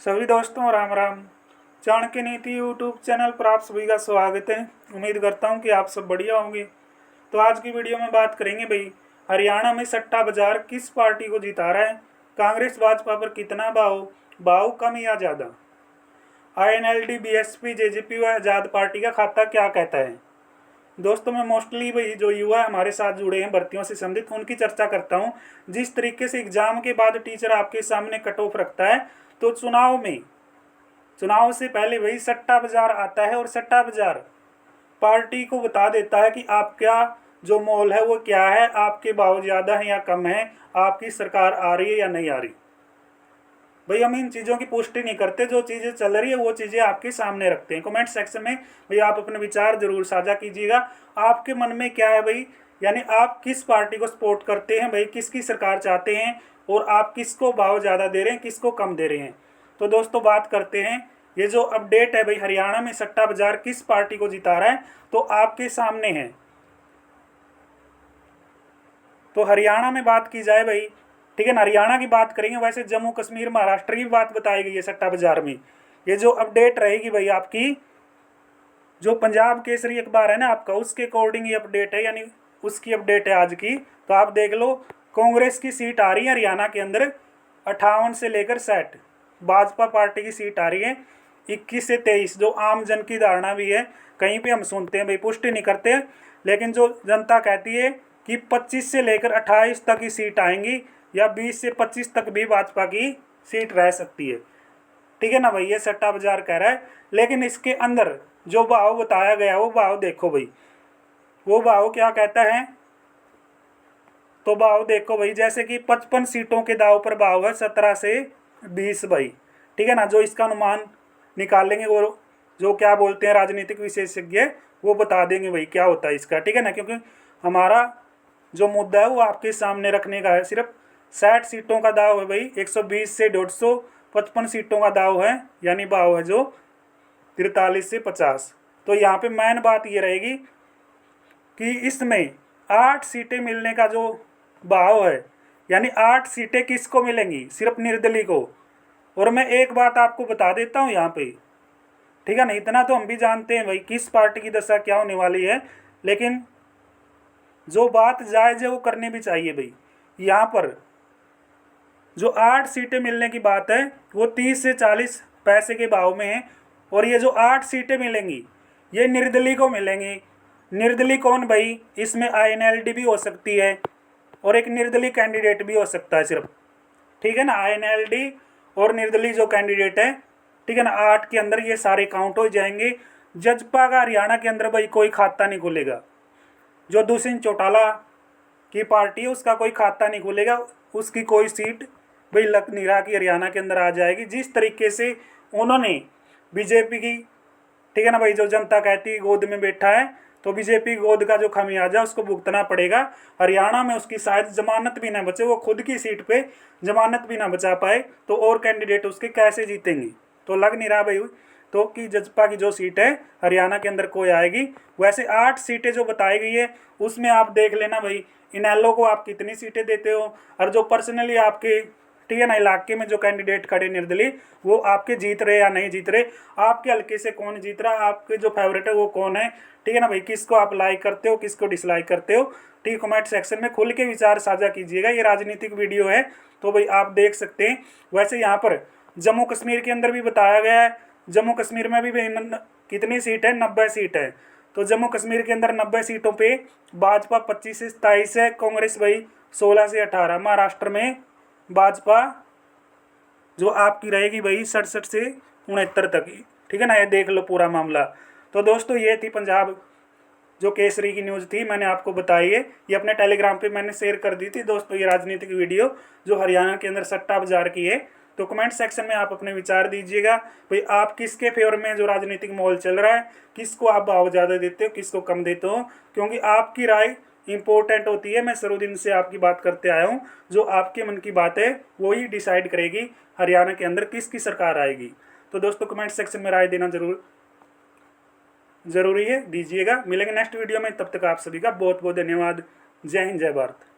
सभी दोस्तों राम राम। चाणक्य नीति यूट्यूब चैनल पर आप सभी का स्वागत है। उम्मीद करता हूं कि आप सब बढ़िया होंगे। तो आज की वीडियो में बात करेंगे भाई, हरियाणा में सट्टा बाजार किस पार्टी को जिता रहा है। कांग्रेस भाजपा पर कितना भाव कम या ज़्यादा। INLD BSP JJP व आज़ाद पार्टी का खाता क्या कहता है। दोस्तों मैं मोस्टली भाई जो युवा हमारे साथ जुड़े हैं भर्तियों से संबंधित उनकी चर्चा करता हूं। जिस तरीके से एग्जाम के बाद टीचर आपके सामने कट ऑफ रखता है, तो चुनाव से पहले वही सट्टा बाजार आता है और सट्टा बाजार पार्टी को बता देता है कि आपका जो मोल है वो क्या है, आपके भाव ज़्यादा है या कम है, आपकी सरकार आ रही है या नहीं आ रही। भाई हम इन चीज़ों की पुष्टि नहीं करते, जो चीज़ें चल रही है वो चीज़ें आपके सामने रखते हैं। कमेंट सेक्शन में भाई आप अपने विचार जरूर साझा कीजिएगा। आपके मन में क्या है भाई, यानी आप किस पार्टी को सपोर्ट करते हैं भाई, किसकी सरकार चाहते हैं और आप किसको भाव ज़्यादा दे रहे हैं, किसको कम दे रहे हैं। तो दोस्तों बात करते हैं, ये जो अपडेट है भाई हरियाणा में सट्टा बाजार किस पार्टी को जिता रहा है, तो आपके सामने है। तो हरियाणा में बात की जाए भाई, ठीक है ना, हरियाणा की बात करेंगे। वैसे जम्मू कश्मीर महाराष्ट्र की बात बताई गई है सट्टा बाजार में। ये जो अपडेट रहेगी भाई आपकी, जो पंजाब केसरी अखबार है ना आपका, उसके अकॉर्डिंग ये अपडेट है, यानी उसकी अपडेट है आज की। तो आप देख लो, कांग्रेस की सीट आ रही है हरियाणा के अंदर 58 से लेकर 60। भाजपा पार्टी की सीट आ रही है 21 से 23। जो आम जन की धारणा भी है, कहीं पे हम सुनते हैं भाई, पुष्टि नहीं करते, लेकिन जो जनता कहती है कि 25 से लेकर 28 तक की सीट आएंगी, या 20 से 25 तक भी भाजपा की सीट रह सकती है। ठीक है ना भाई, ये सट्टा बाजार कह रहा है। लेकिन इसके अंदर जो भाव बताया गया वो भाव देखो भाई, वो भाव क्या कहता है। तो भाव देखो भाई, जैसे कि 55 सीटों के दाव पर भाव है 17 से 20 भाई। ठीक है ना, जो इसका अनुमान निकालेंगे वो जो क्या बोलते हैं राजनीतिक विशेषज्ञ, वो बता देंगे भाई क्या होता है इसका। ठीक है ना, क्योंकि हमारा जो मुद्दा है वो आपके सामने रखने का है। सिर्फ 60 सीटों का दाव है भाई, 120 से 150, 55 सीटों का दाव है, यानी भाव है जो 43 से 50। तो यहाँ पे मेन बात ये रहेगी कि इसमें 8 सीटें मिलने का जो भाव है, यानी 8 सीटें किसको मिलेंगी, सिर्फ निर्दलीय को। और मैं एक बात आपको बता देता हूँ यहाँ पे, ठीक है ना, इतना तो हम भी जानते हैं भाई किस पार्टी की दशा क्या होने वाली है, लेकिन जो बात जायज़ है वो करनी भी चाहिए भाई। यहाँ पर जो 8 सीटें मिलने की बात है वो 30 से 40 पैसे के भाव में है। और ये जो 8 सीटें मिलेंगी ये निर्दलीय को मिलेंगी। निर्दलीय कौन भाई, इसमें INLD भी हो सकती है और एक निर्दलीय कैंडिडेट भी हो सकता है सिर्फ। ठीक है ना, INLD और निर्दलीय जो कैंडिडेट है, ठीक है ना, 8 के अंदर ये सारे काउंट हो जाएंगे। जजपा का हरियाणा के अंदर भाई कोई खाता नहीं खुलेगा। जो दुष्यंत चौटाला की पार्टी है उसका कोई खाता नहीं खुलेगा, उसकी कोई सीट भाई लग नहीं रहा कि हरियाणा के अंदर आ जाएगी। जिस तरीके से उन्होंने बीजेपी की, ठीक है ना भाई, जो जनता कहती है गोद में बैठा है, तो बीजेपी गोद का जो खामियाजा उसको भुगतना पड़ेगा। हरियाणा में उसकी शायद जमानत भी ना बचे, वो खुद की सीट पे जमानत भी ना बचा पाए, तो और कैंडिडेट उसके कैसे जीतेंगे। तो लग नहीं रहा भाई तो कि जजपा की जो सीट है हरियाणा के अंदर कोई आएगी। वैसे 8 सीटें जो बताई गई है उसमें आप देख लेना भाई, इनेलो को आप कितनी सीटें देते हो, और जो पर्सनली आपके, ठीक है ना, इलाके में जो कैंडिडेट खड़े निर्दलीय, वो आपके जीत रहे या नहीं जीत रहे, आपके हल्के से कौन जीत रहा, आपके जो फेवरेट है वो कौन है। ठीक है ना भाई, किसको आप लाइक करते हो, किसको डिसलाइक करते हो। ठीक, कमेंट सेक्शन में खुल के विचार साझा कीजिएगा। ये राजनीतिक वीडियो है तो भाई आप देख सकते हैं। वैसे यहाँ पर जम्मू कश्मीर के अंदर भी बताया गया है, जम्मू कश्मीर में भी कितनी सीट है, 90 सीट है। तो जम्मू कश्मीर के अंदर 90 सीटों पे भाजपा 25 से 27 है, कांग्रेस भाई 16 से 18। महाराष्ट्र में भाजपा जो आपकी रहेगी भाई 67 से 69 तक। ठीक है ना, ये देख लो पूरा मामला। तो दोस्तों ये थी पंजाब जो केसरी की न्यूज़ थी, मैंने आपको बताई है, ये अपने टेलीग्राम पे मैंने शेयर कर दी थी दोस्तों, ये राजनीतिक वीडियो जो हरियाणा के अंदर सट्टा बाजार की है। तो कमेंट सेक्शन में आप अपने विचार दीजिएगा भाई, आप किसके फेवर में जो राजनीतिक माहौल चल रहा है, किसको आप भाव ज़्यादा देते हो, किसको कम देते हो, क्योंकि आपकी राय इंपॉर्टेंट होती है। मैं शुरू दिन से आपकी बात करते आया हूँ, जो आपके मन की बात है वही डिसाइड करेगी हरियाणा के अंदर किसकी सरकार आएगी। तो दोस्तों कमेंट सेक्शन में राय देना ज़रूरी है, दीजिएगा। मिलेंगे नेक्स्ट वीडियो में, तब तक आप सभी का बहुत बहुत धन्यवाद। जय हिंद, जय भारत।